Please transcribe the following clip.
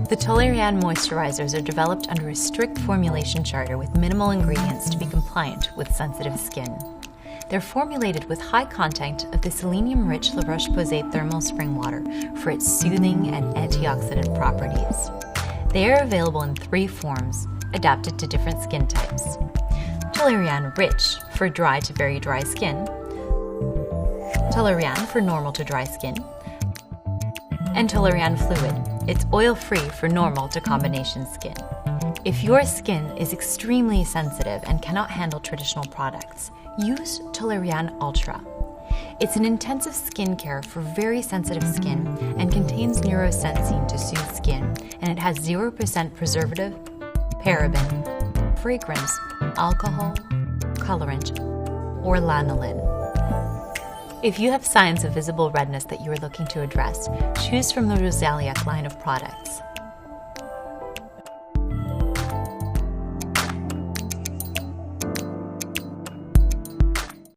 The Toleriane moisturizers are developed under a strict formulation charter with minimal ingredients to be compliant with sensitive skin. They're formulated with high content of the selenium-rich Roche-Posay thermal spring water for its soothing and antioxidant properties. They are available in 3 forms, adapted to different skin types. Toleriane Rich for dry to very dry skin, Toleriane for normal to dry skin, and Toleriane Fluid. It's oil-free for normal to combination skin. If your skin is extremely sensitive and cannot handle traditional products, use Toleriane Ultra. It's an intensive skincare for very sensitive skin and contains neurosensine to soothe skin, and it has 0% preservative, paraben, fragrance, alcohol, colorant, or lanolin. If you have signs of visible redness that you are looking to address, choose from the Rosaliac line of products.